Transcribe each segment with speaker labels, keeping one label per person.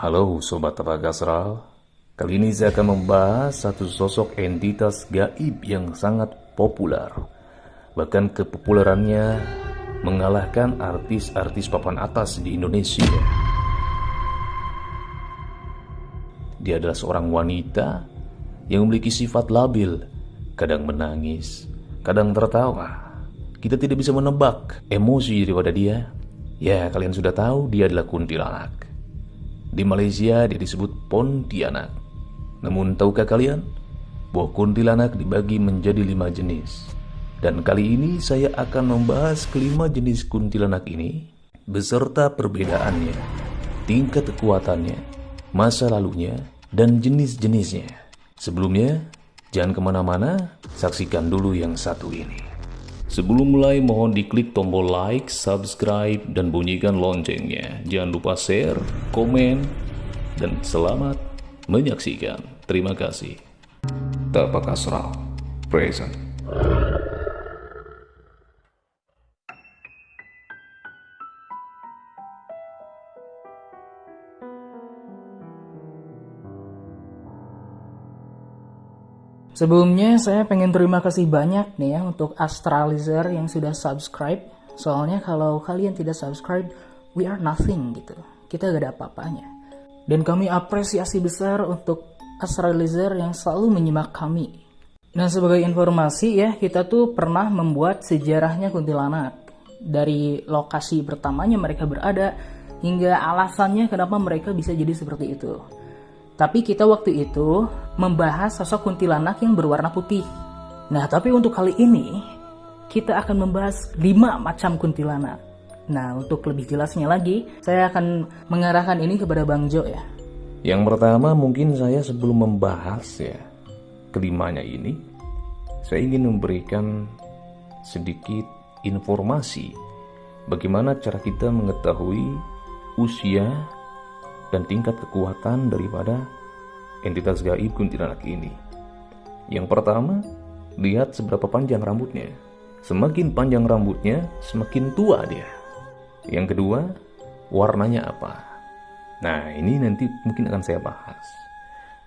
Speaker 1: Halo Sobat Tebak Astral. Kali ini saya akan membahas satu sosok entitas gaib yang sangat populer. Bahkan kepopulerannya mengalahkan artis-artis papan atas di Indonesia. Dia adalah seorang wanita yang memiliki sifat labil, kadang menangis, kadang tertawa. Kita tidak bisa menebak emosi daripada dia. Ya, kalian sudah tahu dia adalah kuntilanak. Di Malaysia dia disebut Pontianak. Namun tahukah kalian bahwa kuntilanak dibagi menjadi 5 jenis? Dan kali ini saya akan membahas kelima jenis kuntilanak ini beserta perbedaannya, tingkat kekuatannya, masa lalunya, dan jenis-jenisnya. Sebelumnya, jangan kemana-mana, saksikan dulu yang satu ini. Sebelum mulai, mohon diklik tombol like, subscribe, dan bunyikan loncengnya. Jangan lupa share, komen, dan selamat menyaksikan. Terima kasih. Tebak Astral present.
Speaker 2: Sebelumnya saya pengen terima kasih banyak nih ya untuk Astralizer yang sudah subscribe. Soalnya kalau kalian tidak subscribe, we are nothing gitu. Kita gak ada apa-apanya. Dan kami apresiasi besar untuk Astralizer yang selalu menyimak kami. Nah, sebagai informasi ya, kita tuh pernah membuat sejarahnya kuntilanak. Dari lokasi pertamanya mereka berada hingga alasannya kenapa mereka bisa jadi seperti itu. Tapi kita waktu itu membahas sosok kuntilanak yang berwarna putih. Nah, tapi untuk kali ini kita akan membahas 5 macam kuntilanak. Nah, untuk lebih jelasnya lagi, saya akan mengarahkan ini kepada Bang Jo ya.
Speaker 1: Yang pertama, mungkin saya sebelum membahas ya kelimanya ini, saya ingin memberikan sedikit informasi bagaimana cara kita mengetahui usia dan tingkat kekuatan daripada entitas gaib kuntilanak ini. Yang pertama, lihat seberapa panjang rambutnya. Semakin panjang rambutnya, semakin tua dia. Yang kedua, warnanya apa. Nah, ini nanti mungkin akan saya bahas.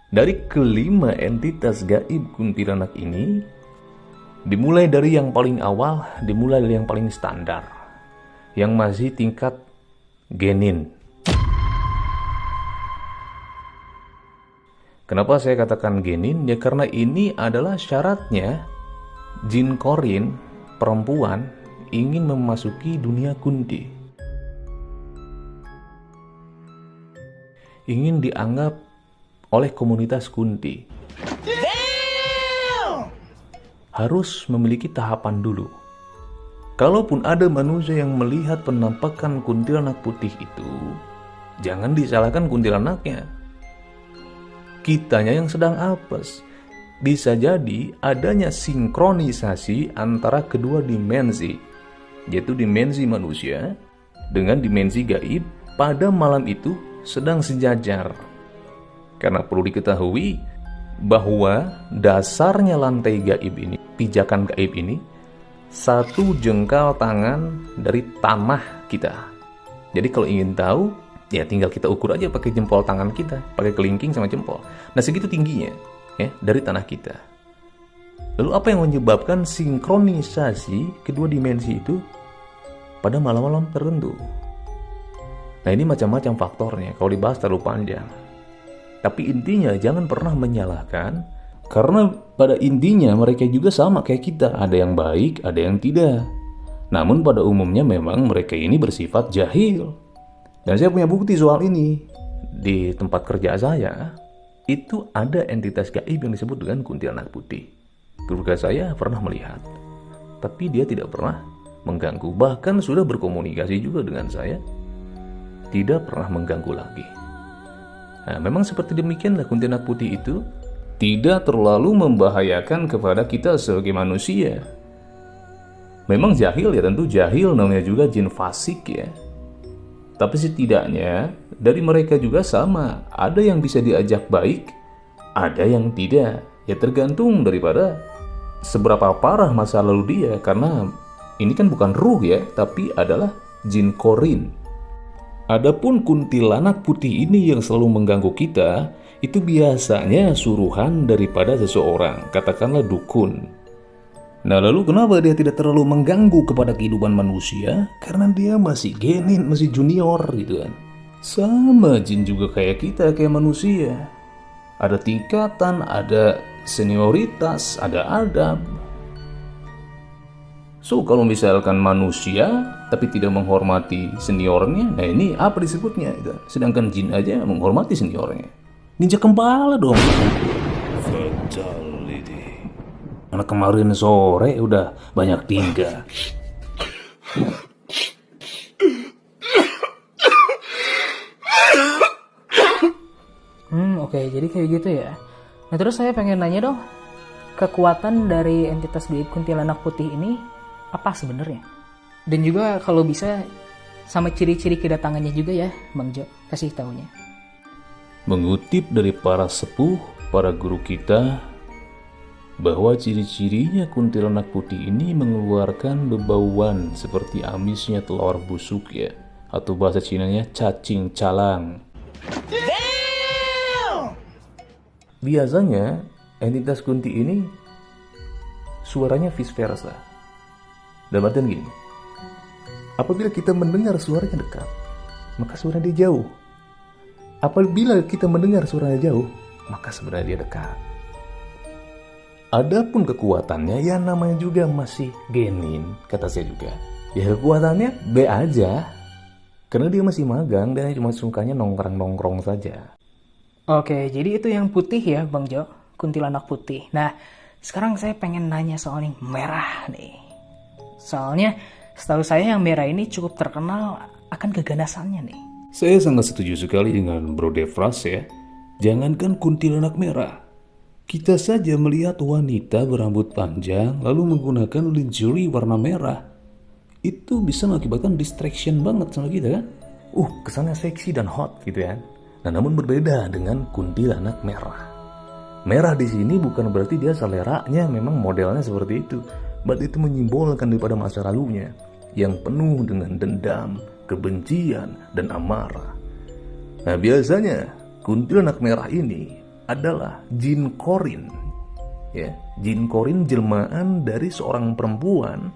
Speaker 1: Dari kelima entitas gaib kuntilanak ini, dimulai dari yang paling awal, dimulai dari yang paling standar, yang masih tingkat genin. Kenapa saya katakan genin? Ya karena ini adalah syaratnya jin korin perempuan ingin memasuki dunia kunti. Ingin dianggap oleh komunitas kunti. Harus memiliki tahapan dulu. Kalaupun ada manusia yang melihat penampakan kuntilanak putih itu, jangan disalahkan kuntilanaknya. Kitanya yang sedang apes. Bisa jadi adanya sinkronisasi antara kedua dimensi, yaitu dimensi manusia dengan dimensi gaib pada malam itu sedang sejajar. Karena perlu diketahui bahwa dasarnya lantai gaib ini, pijakan gaib ini, 1 jengkal tangan dari tanah kita. Jadi kalau ingin tahu, ya tinggal kita ukur aja pakai jempol tangan kita, pakai kelingking sama jempol. Nah, segitu tingginya ya dari tanah kita. Lalu apa yang menyebabkan sinkronisasi kedua dimensi itu pada malam-malam tertentu? Nah, ini macam-macam faktornya, kalau dibahas terlalu panjang. Tapi intinya jangan pernah menyalahkan, karena pada intinya mereka juga sama kayak kita. Ada yang baik, ada yang tidak. Namun pada umumnya memang mereka ini bersifat jahil. Dan saya punya bukti soal ini. Di tempat kerja saya, itu ada entitas gaib yang disebut dengan kuntilanak putih. Keluarga saya pernah melihat, tapi dia tidak pernah mengganggu. Bahkan sudah berkomunikasi juga dengan saya, tidak pernah mengganggu lagi. Nah, memang seperti demikianlah kuntilanak putih itu tidak terlalu membahayakan kepada kita sebagai manusia. Memang jahil ya, tentu jahil, namanya juga jin fasik ya. Tapi setidaknya dari mereka juga sama. Ada yang bisa diajak baik, ada yang tidak. Ya tergantung daripada seberapa parah masa lalu dia. Karena ini kan bukan ruh ya, tapi adalah jin korin. Adapun kuntilanak putih ini yang selalu mengganggu kita, itu biasanya suruhan daripada seseorang, katakanlah dukun. Nah, lalu kenapa dia tidak terlalu mengganggu kepada kehidupan manusia? Karena dia masih genin, masih junior gitu kan. Sama jin juga kayak kita, kayak manusia. Ada tingkatan, ada senioritas, ada adab. So, kalau misalkan manusia tapi tidak menghormati seniornya, nah ini apa disebutnya? Sedangkan jin aja menghormati seniornya. Ninja kepala dong. Fatality. Karena kemarin sore udah banyak tingkah.
Speaker 2: Oke, jadi kayak gitu ya. Nah, terus saya pengen nanya dong, kekuatan dari entitas gaib kuntilanak putih ini apa sebenarnya? Dan juga kalau bisa sama ciri-ciri kedatangannya juga ya, Bang Jo, kasih taunya.
Speaker 1: Mengutip dari para sepuh, para guru kita, bahwa ciri-cirinya kuntilanak putih ini mengeluarkan bebauan seperti amisnya telur busuk ya, atau bahasa Cinanya cacing calang. Biasanya entitas kunti ini suaranya vice versa. Dalam artian gini, apabila kita mendengar suaranya dekat, maka suara dia jauh. Apabila kita mendengar suaranya jauh, maka sebenarnya dia dekat. Adapun kekuatannya, ya namanya juga masih genin, kata saya juga. Ya kekuatannya B aja, karena dia masih magang dan cuma sukanya nongkrong-nongkrong saja.
Speaker 2: Oke, jadi itu yang putih ya, Bang Jo, kuntilanak putih. Nah, sekarang saya pengen nanya soal yang merah nih. Soalnya, setahu saya yang merah ini cukup terkenal akan keganasannya nih.
Speaker 1: Saya sangat setuju sekali dengan Bro Devras ya. Jangankan kuntilanak merah, kita saja melihat wanita berambut panjang lalu menggunakan lingerie warna merah, itu bisa mengakibatkan distraction banget sama kita kan. Kesannya seksi dan hot gitu ya. Nah, namun berbeda dengan kuntilanak merah. Merah di sini bukan berarti dia seleranya memang modelnya seperti itu, but itu menyimbolkan daripada masa lalunya yang penuh dengan dendam, kebencian, dan amarah. Nah, biasanya kuntilanak merah ini adalah jin korin. Ya, jin korin jelmaan dari seorang perempuan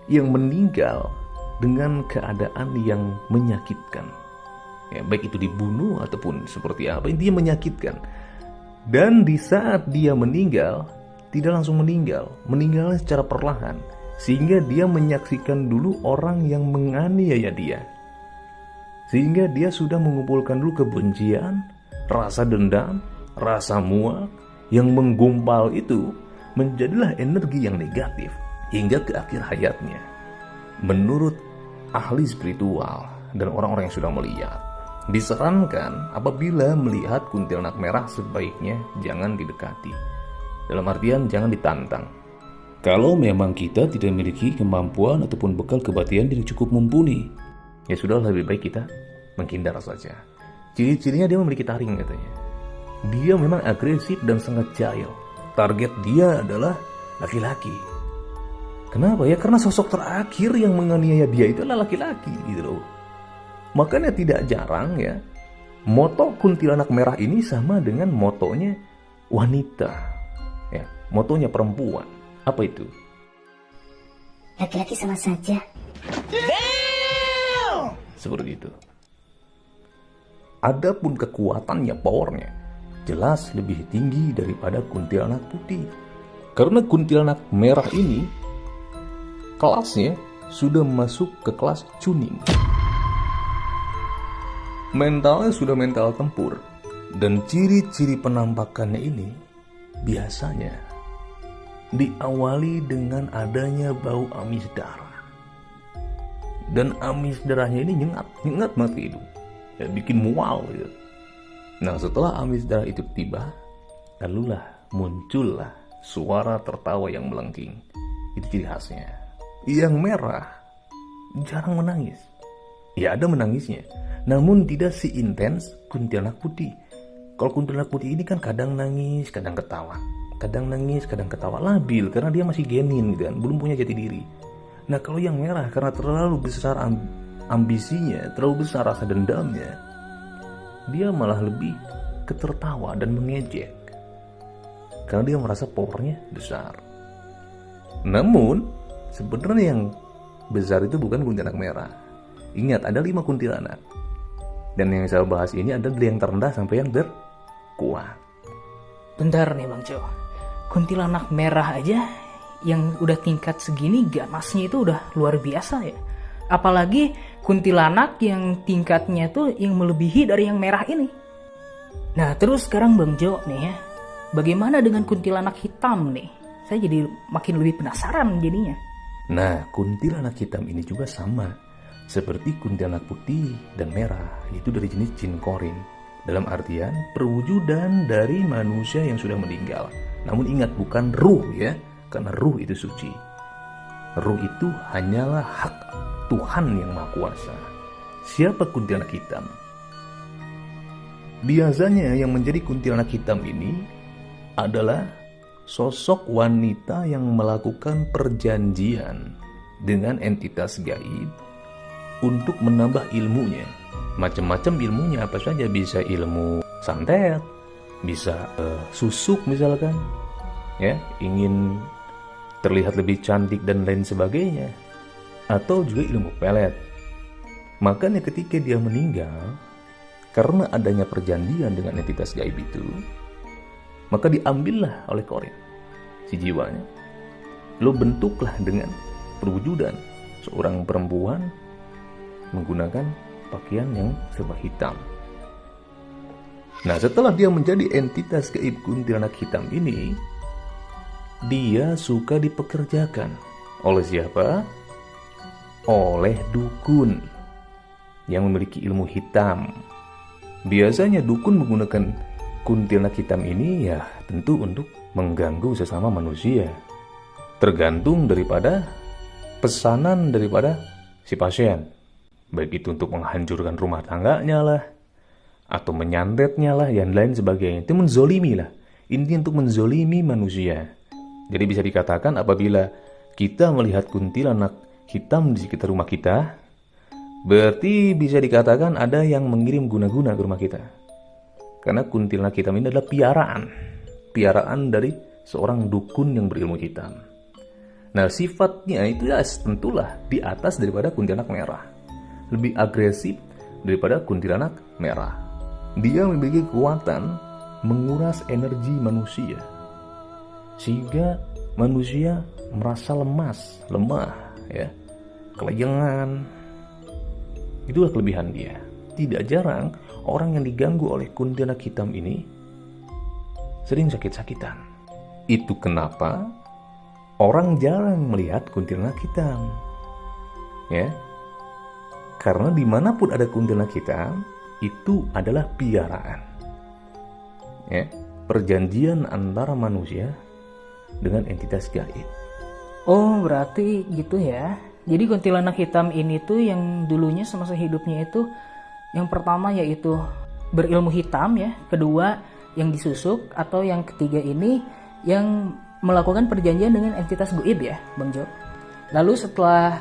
Speaker 1: yang meninggal dengan keadaan yang menyakitkan. Ya, baik itu dibunuh ataupun seperti apa, intinya menyakitkan. Dan di saat dia meninggal, tidak langsung meninggal, meninggalnya secara perlahan, sehingga dia menyaksikan dulu orang yang menganiaya dia, sehingga dia sudah mengumpulkan dulu kebencian, rasa dendam, rasa muak yang menggumpal itu menjadilah energi yang negatif hingga ke akhir hayatnya. Menurut ahli spiritual dan orang-orang yang sudah melihat, disarankan apabila melihat kuntilanak merah sebaiknya jangan didekati. Dalam artian jangan ditantang. Kalau memang kita tidak memiliki kemampuan ataupun bekal kebatinan yang cukup mumpuni, ya sudah, lebih baik kita menghindar saja. Ciri-cirinya dia memiliki taring katanya. Dia memang agresif dan sangat jahil. Target dia adalah laki-laki. Kenapa ya? Karena sosok terakhir yang menganiaya dia itu adalah laki-laki gitu loh. Makanya tidak jarang ya, moto kuntilanak merah ini sama dengan motonya wanita. Ya, motonya perempuan. Apa itu?
Speaker 3: Laki-laki sama saja.
Speaker 1: Seperti itu. Adapun kekuatannya, powernya, jelas lebih tinggi daripada kuntilanak putih. Karena kuntilanak merah ini kelasnya sudah masuk ke kelas tuning. Mentalnya sudah mental tempur. Dan ciri-ciri penampakannya ini biasanya diawali dengan adanya bau amis darah. Dan amis darahnya ini nyengat banget ke hidung. Ya, bikin mual gitu. Nah, setelah amis darah itu tiba, lalulah muncullah suara tertawa yang melengking. Itu ciri khasnya. Yang merah jarang menangis. Ya, ada menangisnya, namun tidak seintens kuntilanak putih. Kalau kuntilanak putih ini kan kadang nangis, kadang ketawa. Kadang nangis, kadang ketawa, labil karena dia masih genin gitu kan, belum punya jati diri. Nah, kalau yang merah karena terlalu besar ambisinya, terlalu besar rasa dendamnya, dia malah lebih ketertawa dan mengejek. Karena dia merasa powernya besar. Namun, sebenarnya yang besar itu bukan kuntilanak merah. Ingat, ada 5 kuntilanak. Dan yang saya bahas ini ada dari yang terendah sampai yang terkuat.
Speaker 2: Bentar nih Bang Jo. Kuntilanak merah aja yang udah tingkat segini ganasnya itu udah luar biasa ya. Apalagi kuntilanak yang tingkatnya tuh yang melebihi dari yang merah ini. Nah terus sekarang Bang Jo nih ya, bagaimana dengan kuntilanak hitam nih? Saya jadi makin lebih penasaran jadinya.
Speaker 1: Nah, kuntilanak hitam ini juga sama seperti kuntilanak putih dan merah, yaitu dari jenis jin korin. Dalam artian perwujudan dari manusia yang sudah meninggal. Namun ingat, bukan ruh ya, karena ruh itu suci. Ruh itu hanyalah hak Tuhan yang Maha Kuasa. Siapa kuntilanak hitam? Biasanya yang menjadi kuntilanak hitam ini adalah sosok wanita yang melakukan perjanjian dengan entitas gaib untuk menambah ilmunya. Macam-macam ilmunya, apa saja, bisa ilmu santet, bisa susuk misalkan, ya, ingin terlihat lebih cantik dan lain sebagainya, atau juga ilmu pelet. Makanya ketika dia meninggal, karena adanya perjanjian dengan entitas gaib itu, maka diambillah oleh korin si jiwanya. Lo bentuklah dengan perwujudan seorang perempuan menggunakan pakaian yang serba hitam. Nah, setelah dia menjadi entitas gaib kuntilanak hitam ini, dia suka dipekerjakan oleh siapa? Oleh dukun yang memiliki ilmu hitam. Biasanya dukun menggunakan kuntilanak hitam ini ya tentu untuk mengganggu sesama manusia. Tergantung daripada pesanan daripada si pasien. Baik itu untuk menghancurkan rumah tangganya lah, atau menyantetnya lah, yang lain sebagainya. Itu menzolimi lah. Ini untuk menzolimi manusia. Jadi bisa dikatakan apabila kita melihat kuntilanak hitam di sekitar rumah kita, berarti bisa dikatakan ada yang mengirim guna-guna ke rumah kita. Karena kuntilanak hitam ini adalah piaraan dari seorang dukun yang berilmu hitam. Nah, sifatnya itu ya tentulah di atas daripada kuntilanak merah. Lebih agresif daripada kuntilanak merah. Dia memiliki kekuatan menguras energi manusia, sehingga manusia merasa lemah, ya, kelayangan. Itulah kelebihan dia. Tidak jarang orang yang diganggu oleh kuntilanak hitam ini sering sakit-sakitan. Itu kenapa orang jarang melihat kuntilanak hitam, ya. Karena dimanapun ada kuntilanak hitam, itu adalah piaraan, ya, perjanjian antara manusia dengan entitas gaib.
Speaker 2: Oh, berarti gitu ya. Jadi kuntilanak hitam ini tuh yang dulunya semasa hidupnya itu, yang pertama yaitu berilmu hitam ya, kedua yang disusuk, atau yang ketiga ini yang melakukan perjanjian dengan entitas gaib ya, Bang Jo. Lalu setelah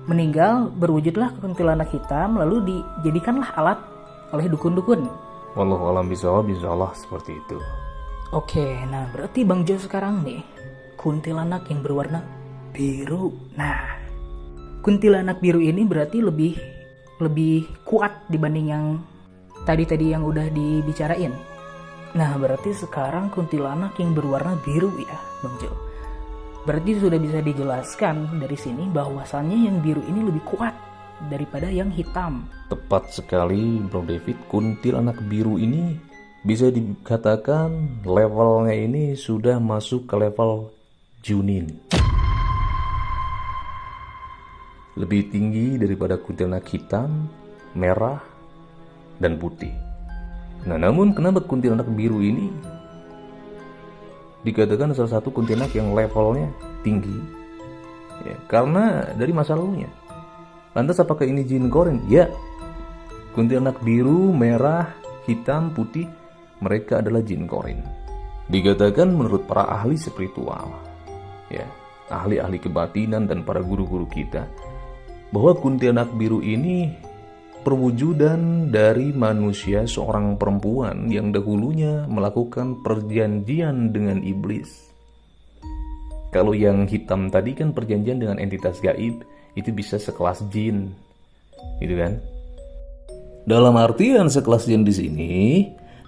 Speaker 2: meninggal berwujudlah kuntilanak hitam, lalu dijadikanlah alat oleh dukun-dukun.
Speaker 1: Wallahu a'lam bishawab, insyaallah seperti itu.
Speaker 2: Oke, nah berarti Bang Jo sekarang nih kuntilanak yang berwarna biru. Nah, kuntilanak biru ini berarti lebih kuat dibanding yang tadi yang udah dibicarain. Nah, berarti sekarang kuntilanak yang berwarna biru ya, Bang Jo. Berarti sudah bisa dijelaskan dari sini bahwasannya yang biru ini lebih kuat daripada yang hitam.
Speaker 1: Tepat sekali, Bro David. Kuntilanak biru ini bisa dikatakan levelnya ini sudah masuk ke level Junin. Lebih tinggi daripada kuntilanak hitam, merah, dan putih. Nah, namun kenapa kuntilanak biru ini dikatakan salah satu kuntilanak yang levelnya tinggi? Ya, karena dari masa lalunya. Lantas apakah ini jin korin? Ya, kuntilanak biru, merah, hitam, putih, mereka adalah jin korin. Dikatakan menurut para ahli spiritual, ya, ahli-ahli kebatinan dan para guru-guru kita, bahwa kuntilanak biru ini perwujudan dari manusia seorang perempuan yang dahulunya melakukan perjanjian dengan iblis. Kalau yang hitam tadi kan perjanjian dengan entitas gaib, itu bisa sekelas jin, gitu kan? Dalam artian sekelas jin di sini,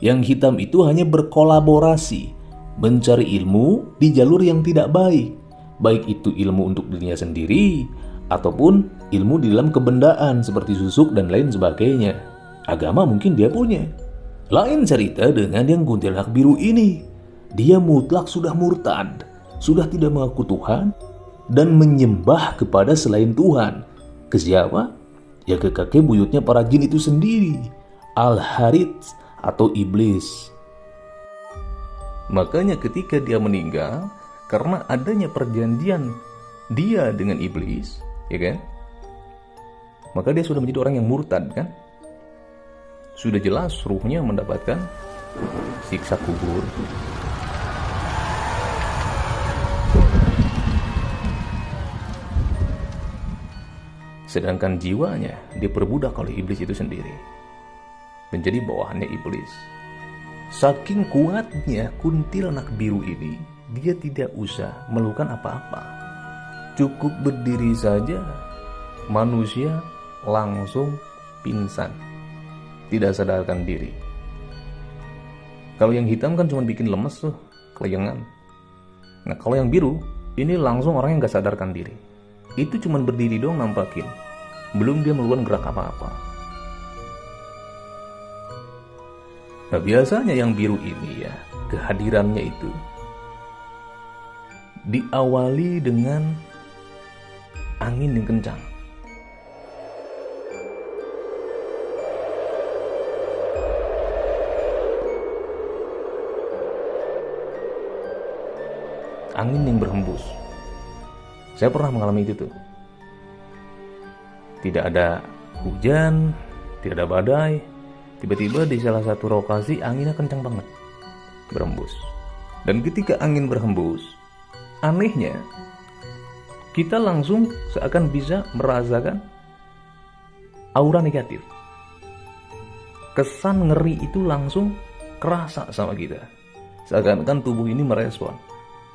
Speaker 1: yang hitam itu hanya berkolaborasi, mencari ilmu di jalur yang tidak baik, baik itu ilmu untuk dirinya sendiri ataupun ilmu di dalam kebendaan seperti susuk dan lain sebagainya. Agama mungkin dia punya. Lain cerita dengan yang kuntilanak biru ini. Dia mutlak sudah murtad, sudah tidak mengaku Tuhan dan menyembah kepada selain Tuhan. Ke siapa? Ya ke kakek buyutnya para jin itu sendiri, Al-Harits atau iblis. Makanya ketika dia meninggal, karena adanya perjanjian dia dengan iblis, ya kan? Maka dia sudah menjadi orang yang murtad, kan? Sudah jelas ruhnya mendapatkan siksa kubur. Sedangkan jiwanya diperbudak oleh iblis itu sendiri, menjadi bawahannya iblis. Saking kuatnya kuntilanak biru ini, dia tidak usah melakukan apa-apa. Cukup berdiri saja, manusia langsung pingsan, tidak sadarkan diri. Kalau yang hitam kan cuma bikin lemes tuh, kelayangan. Nah kalau yang biru, ini langsung orang yang gak sadarkan diri. Itu cuma berdiri doang nampakin, belum dia melakukan gerak apa-apa. Nah biasanya yang biru ini ya, kehadirannya itu diawali dengan angin yang kencang. Angin yang berhembus. Saya pernah mengalami itu tuh. Tidak ada hujan, tidak ada badai. Tiba-tiba di salah satu lokasi anginnya kencang banget, berhembus. Dan ketika angin berhembus, anehnya kita langsung seakan bisa merasakan aura negatif. Kesan ngeri itu langsung kerasa sama kita. Seakan-akan tubuh ini merespon,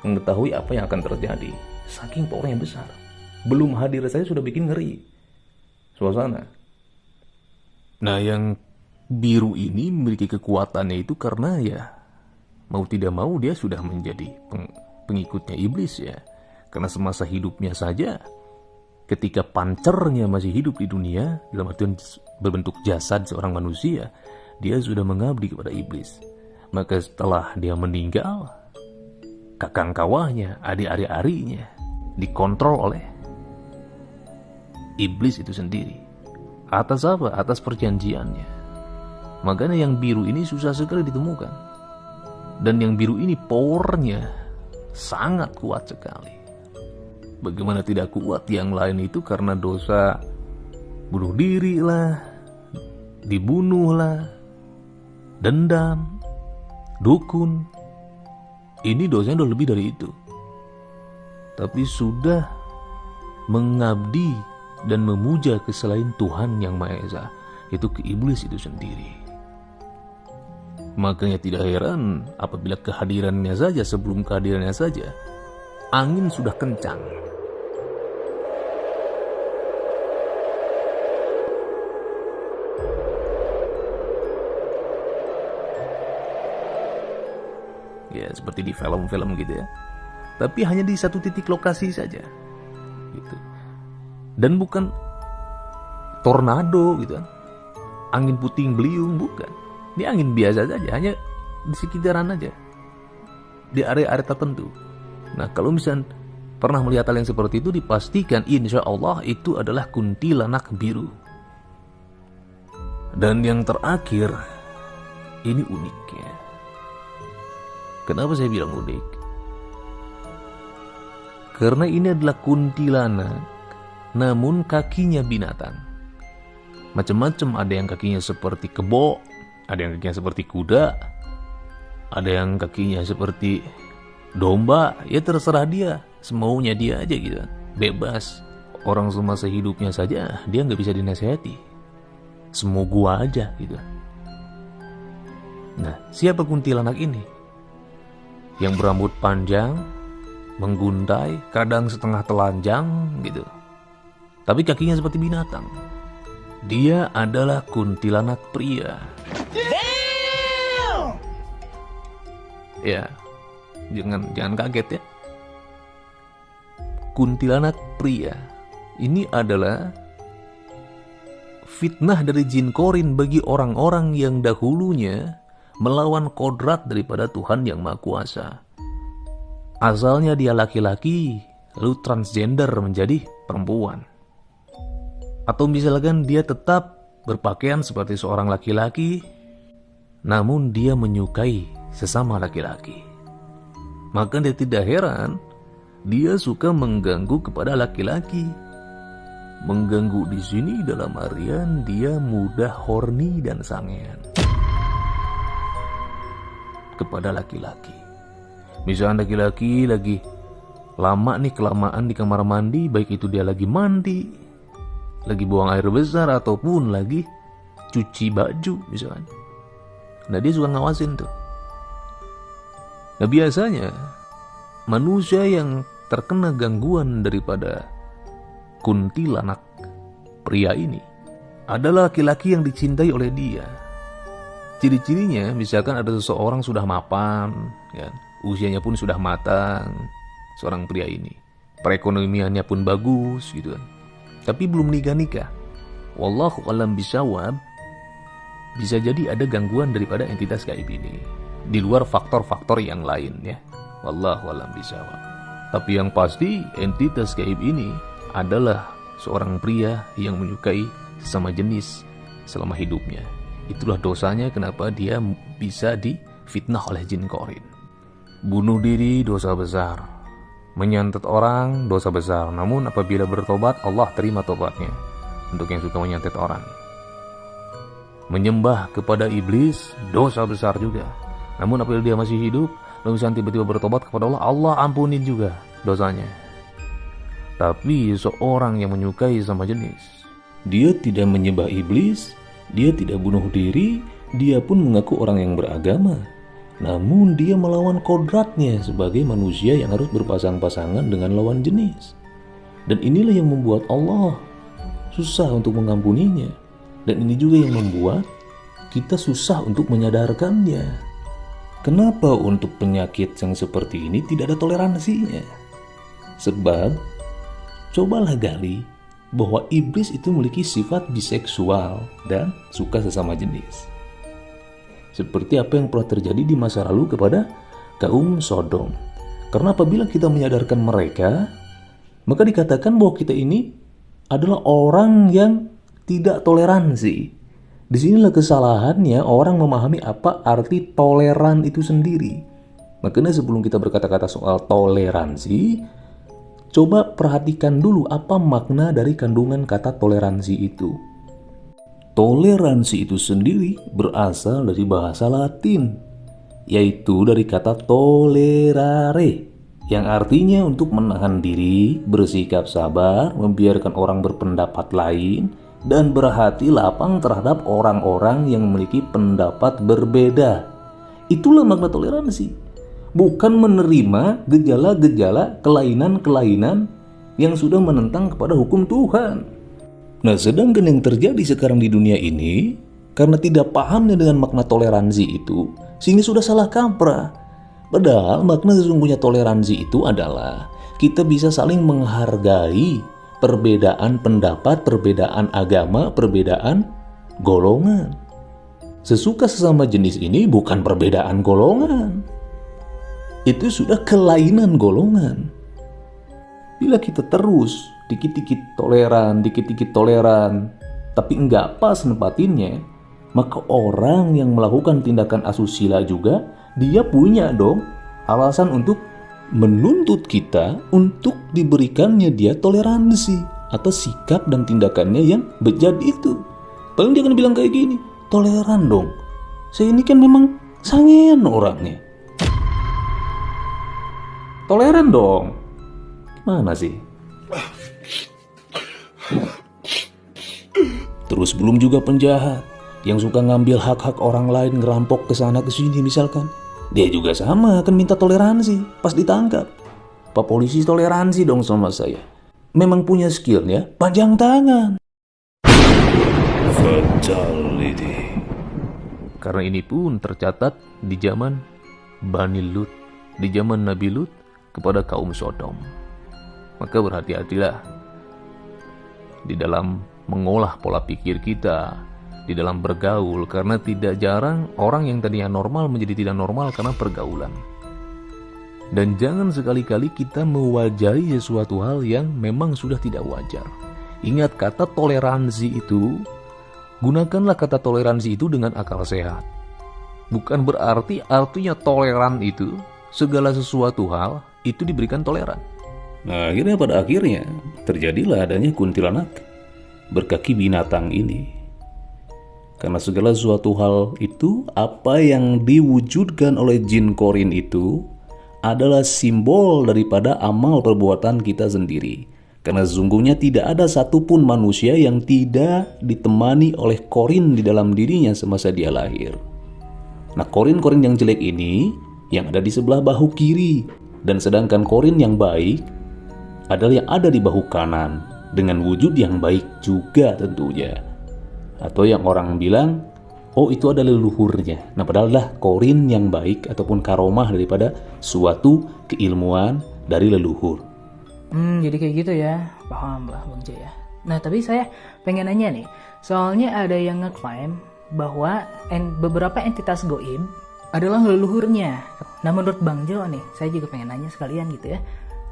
Speaker 1: mengetahui apa yang akan terjadi. Saking powernya besar. Belum hadir saja sudah bikin ngeri suasana. Nah yang biru ini memiliki kekuatannya itu karena ya mau tidak mau dia sudah menjadi pengikutnya iblis ya. Karena semasa hidupnya saja, ketika pancernya masih hidup di dunia, dalam artian berbentuk jasad seorang manusia, dia sudah mengabdi kepada iblis. Maka setelah dia meninggal, kakang kawahnya, adik-adik-arinya dikontrol oleh iblis itu sendiri. Atas apa? Atas perjanjiannya. Makanya yang biru ini susah sekali ditemukan. Dan yang biru ini powernya sangat kuat sekali. Bagaimana tidak kuat yang lain itu karena dosa bunuh diri lah, dibunuh lah, dendam, dukun. Ini dosanya udah lebih dari itu. Tapi sudah mengabdi dan memuja ke selain Tuhan yang Maha Esa, itu ke iblis itu sendiri. Makanya tidak heran apabila kehadirannya saja, sebelum kehadirannya saja, angin sudah kencang. Ya seperti di film-film gitu ya. Tapi hanya di satu titik lokasi saja gitu. Dan bukan tornado gitu kan, angin puting beliung, bukan. Ini angin biasa saja, hanya di sekitaran aja, di area-area tertentu. Nah kalau misalnya pernah melihat hal yang seperti itu, dipastikan insya Allah itu adalah kuntilanak biru. Dan yang terakhir, ini uniknya. Kenapa saya bilang unik? Karena ini adalah kuntilanak, namun kakinya binatang. Macam-macam, ada yang kakinya seperti kebo, ada yang kakinya seperti kuda, ada yang kakinya seperti domba. Ya terserah dia, semaunya dia aja gitu, bebas. Orang semasa hidupnya saja dia nggak bisa dinasehati. Semua gua aja gitu. Nah, siapa kuntilanak ini? Yang berambut panjang, mengguntai, kadang setengah telanjang gitu. Tapi kakinya seperti binatang. Dia adalah kuntilanak pria. Ya, jangan kaget ya. Kuntilanak pria ini adalah fitnah dari jin korin bagi orang-orang yang dahulunya melawan kodrat daripada Tuhan yang Maha Kuasa. Asalnya dia laki-laki, lalu transgender menjadi perempuan. Atau misalkan dia tetap berpakaian seperti seorang laki-laki, namun dia menyukai sesama laki-laki. Maka dia tidak heran dia suka mengganggu kepada laki-laki. Mengganggu di sini dalam artian dia mudah horny dan sangean kepada laki-laki. Misalnya laki-laki lagi lama nih kelamaan di kamar mandi, baik itu dia lagi mandi, lagi buang air besar ataupun lagi cuci baju misalnya. Nah dia suka ngawasin tuh. Nah biasanya manusia yang terkena gangguan daripada kuntilanak pria ini adalah laki-laki yang dicintai oleh dia. Ciri-cirinya misalkan ada seseorang sudah mapan, kan? Usianya pun sudah matang, seorang pria ini. Perekonomiannya pun bagus gitu kan. Tapi belum nikah-nikah. Wallahu a'lam bishawab. Bisa jadi ada gangguan daripada entitas gaib ini. Di luar faktor-faktor yang lain ya. Wallahu a'lam bishawab. Tapi yang pasti entitas gaib ini adalah seorang pria yang menyukai sesama jenis selama hidupnya. Itulah dosanya kenapa dia bisa difitnah oleh jin korin. Bunuh diri dosa besar, menyantet orang dosa besar. Namun apabila bertobat Allah terima tobatnya. Untuk yang suka menyantet orang, menyembah kepada iblis dosa besar juga. Namun apabila dia masih hidup lalu tiba-tiba bertobat kepada Allah, Allah ampunin juga dosanya. Tapi seorang yang menyukai sama jenis, dia tidak menyembah iblis, dia tidak bunuh diri, dia pun mengaku orang yang beragama. Namun dia melawan kodratnya sebagai manusia yang harus berpasang-pasangan dengan lawan jenis. Dan inilah yang membuat Allah susah untuk mengampuninya. Dan ini juga yang membuat kita susah untuk menyadarkannya. Kenapa untuk penyakit yang seperti ini tidak ada toleransinya? Sebab cobalah gali bahwa iblis itu memiliki sifat biseksual dan suka sesama jenis. Seperti apa yang pernah terjadi di masa lalu kepada kaum Sodom. Karena apabila kita menyadarkan mereka, maka dikatakan bahwa kita ini adalah orang yang tidak toleransi. Disinilah kesalahannya orang memahami apa arti toleran itu sendiri. Makanya sebelum kita berkata-kata soal toleransi, coba perhatikan dulu apa makna dari kandungan kata toleransi itu. Toleransi itu sendiri berasal dari bahasa Latin, yaitu dari kata tolerare, yang artinya untuk menahan diri, bersikap sabar, membiarkan orang berpendapat lain, dan berhati lapang terhadap orang-orang yang memiliki pendapat berbeda. Itulah makna toleransi. Bukan menerima gejala-gejala kelainan-kelainan yang sudah menentang kepada hukum Tuhan. Nah, sedangkan yang terjadi sekarang di dunia ini, karena tidak pahamnya dengan makna toleransi itu, sehingga sudah salah kaprah. Padahal makna sesungguhnya toleransi itu adalah kita bisa saling menghargai perbedaan pendapat, perbedaan agama, perbedaan golongan. Sesuka sesama jenis ini bukan perbedaan golongan. Itu sudah kelainan golongan. Bila kita terus dikit-dikit toleran, tapi enggak pas nempatinnya, maka orang yang melakukan tindakan asusila juga, dia punya dong alasan untuk menuntut kita untuk diberikannya dia toleransi atas sikap dan tindakannya yang bejat itu. Paling dia akan bilang kayak gini, toleran dong, saya ini kan memang sangean orangnya. Toleran dong. Gimana sih? Terus belum juga penjahat yang suka ngambil hak-hak orang lain, ngerampok ke sana ke sini misalkan. Dia juga sama akan minta toleransi pas ditangkap. Pak polisi toleransi dong sama saya. Memang punya skillnya, panjang tangan. Fatality. Karena ini pun tercatat di zaman Bani Lut, di zaman Nabi Lut kepada kaum Sodom. Maka berhati-hatilah di dalam mengolah pola pikir kita, di dalam bergaul, karena tidak jarang orang yang tadinya normal menjadi tidak normal karena pergaulan. Dan jangan sekali-kali kita mewajari sesuatu hal yang memang sudah tidak wajar. Ingat kata toleransi itu, gunakanlah kata toleransi itu dengan akal sehat. Bukan berarti artinya toleran itu segala sesuatu hal itu diberikan toleran. Nah, akhirnya pada akhirnya terjadilah adanya kuntilanak berkaki binatang ini. Karena segala sesuatu hal itu, apa yang diwujudkan oleh jin korin itu adalah simbol daripada amal perbuatan kita sendiri. Karena sesungguhnya tidak ada satupun manusia yang tidak ditemani oleh korin di dalam dirinya semasa dia lahir. Nah, korin-korin yang jelek ini yang ada di sebelah bahu kiri, dan sedangkan korin yang baik adalah yang ada di bahu kanan dengan wujud yang baik juga tentunya. Atau yang orang bilang, oh itu adalah leluhurnya. Nah, padahal lah korin yang baik ataupun karomah daripada suatu keilmuan dari leluhur.
Speaker 2: Jadi kayak gitu ya. Paham lah Bang Jaya. Nah, tapi saya pengen nanya nih. Soalnya ada yang ngeklaim bahwa beberapa entitas goib adalah leluhurnya. Nah, menurut Bang Jo nih, saya juga pengen nanya sekalian gitu ya.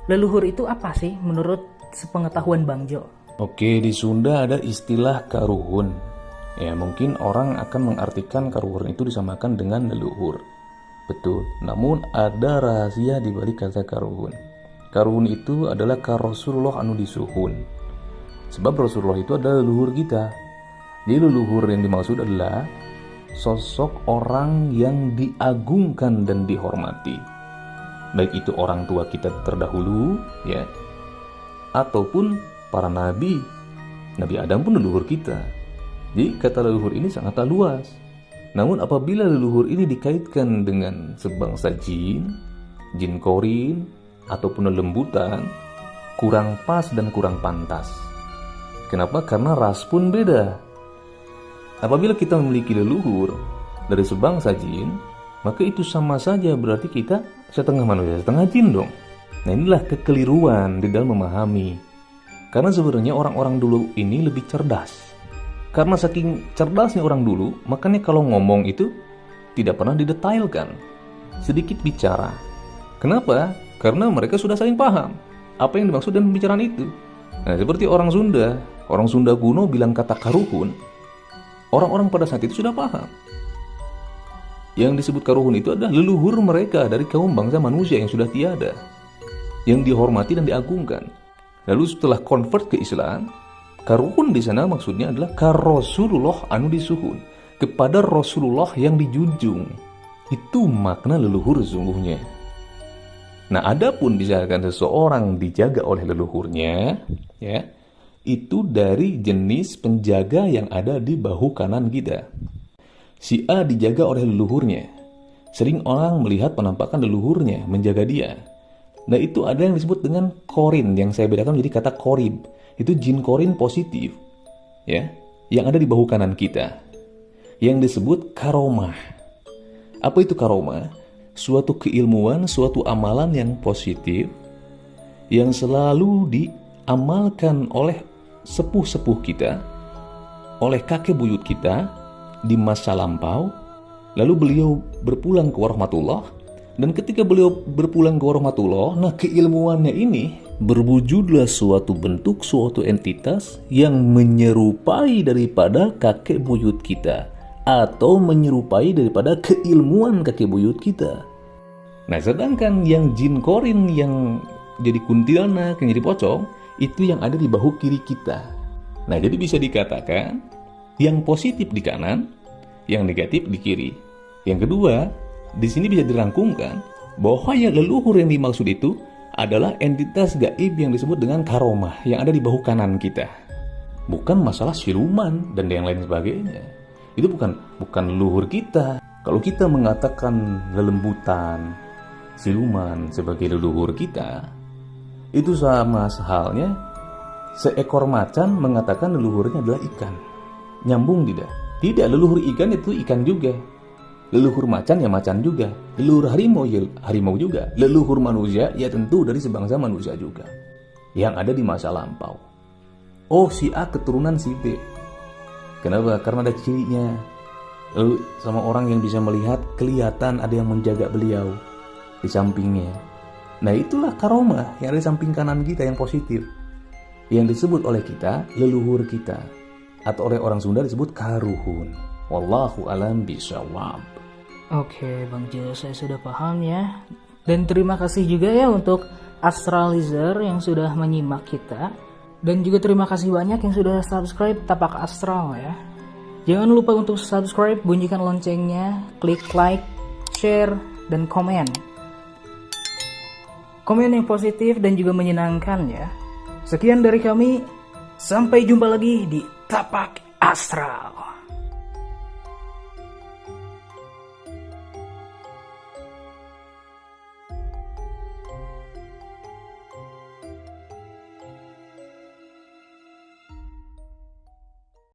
Speaker 2: Leluhur itu apa sih menurut sepengetahuan Bang Jo?
Speaker 1: Oke, di Sunda ada istilah karuhun. Ya, mungkin orang akan mengartikan karuhun itu disamakan dengan leluhur. Betul, namun ada rahasia di balik kata karuhun. Karuhun itu adalah Rasulullah anu disuhun. Sebab Rasulullah itu adalah leluhur kita. Jadi leluhur yang dimaksud adalah sosok orang yang diagungkan dan dihormati. Baik itu orang tua kita terdahulu, ya, ataupun para nabi. Nabi Adam pun leluhur kita. Jadi kata leluhur ini sangatlah luas. Namun apabila leluhur ini dikaitkan dengan sebangsa jin, jin korin, ataupun lembutan, kurang pas dan kurang pantas. Kenapa? Karena ras pun beda. Apabila kita memiliki leluhur dari sebangsa jin, maka itu sama saja berarti kita setengah manusia, setengah jin dong. Nah, inilah kekeliruan di dalam memahami. Karena sebenarnya orang-orang dulu ini lebih cerdas. Karena saking cerdasnya orang dulu, makanya kalau ngomong itu tidak pernah didetailkan. Sedikit bicara. Kenapa? Karena mereka sudah saling paham apa yang dimaksud dengan pembicaraan itu. Nah, seperti orang Sunda kuno bilang kata karuhun, orang-orang pada saat itu sudah paham. Yang disebut karuhun itu adalah leluhur mereka dari kaum bangsa manusia yang sudah tiada, yang dihormati dan diagungkan. Lalu setelah convert ke Islam, karuhun di sana maksudnya adalah Rasulullah anu disuhun, kepada Rasulullah yang dijunjung. Itu makna leluhur sesungguhnya. Nah, adapun misalkan seseorang dijaga oleh leluhurnya, ya, itu dari jenis penjaga yang ada di bahu kanan kita. Si A dijaga oleh leluhurnya. Sering orang melihat penampakan leluhurnya menjaga dia. Nah, itu ada yang disebut dengan korin, yang saya bedakan menjadi kata korib. Itu jin korin positif, ya, yang ada di bahu kanan kita, yang disebut karomah. Apa itu karomah? Suatu keilmuan, suatu amalan yang positif, yang selalu diamalkan oleh sepuh-sepuh kita, oleh kakek buyut kita di masa lampau. Lalu beliau berpulang ke warahmatullah, dan ketika beliau berpulang ke warahmatullah, nah keilmuannya ini berwujudlah suatu bentuk, suatu entitas yang menyerupai daripada kakek buyut kita, atau menyerupai daripada keilmuan kakek buyut kita. Nah, sedangkan yang jin korin yang jadi kuntilanak, yang jadi pocong, itu yang ada di bahu kiri kita. Nah, jadi bisa dikatakan yang positif di kanan, yang negatif di kiri. Yang kedua, di sini bisa dirangkumkan bahwa yang leluhur yang dimaksud itu adalah entitas gaib yang disebut dengan karomah yang ada di bahu kanan kita. bukan masalah siluman dan yang lain sebagainya. Itu bukan leluhur kita. Kalau kita mengatakan lelembutan, siluman sebagai leluhur kita, itu sama halnya seekor macan mengatakan leluhurnya adalah ikan. Nyambung tidak? Tidak, leluhur ikan itu ikan juga. Leluhur macan ya macan juga. Leluhur harimau ya harimau juga. Leluhur manusia ya tentu dari sebangsa manusia juga. Yang ada di masa lampau. Oh, si A keturunan si B. Kenapa? Karena ada cirinya. Lalu sama orang yang bisa melihat, kelihatan ada yang menjaga beliau di sampingnya. Nah, itulah karomah yang ada di samping kanan kita yang positif. Yang disebut oleh kita leluhur kita, atau oleh orang Sunda disebut karuhun. Wallahu alam bishawab.
Speaker 2: Oke, Bang Jo, saya sudah paham ya. Dan terima kasih juga ya untuk astralizer yang sudah menyimak kita. Dan juga terima kasih banyak yang sudah subscribe Tapak Astral ya. Jangan lupa untuk subscribe, bunyikan loncengnya, klik like, share, dan komen. Komen yang positif dan juga menyenangkan ya. Sekian dari kami, sampai jumpa lagi di Tapak Astral.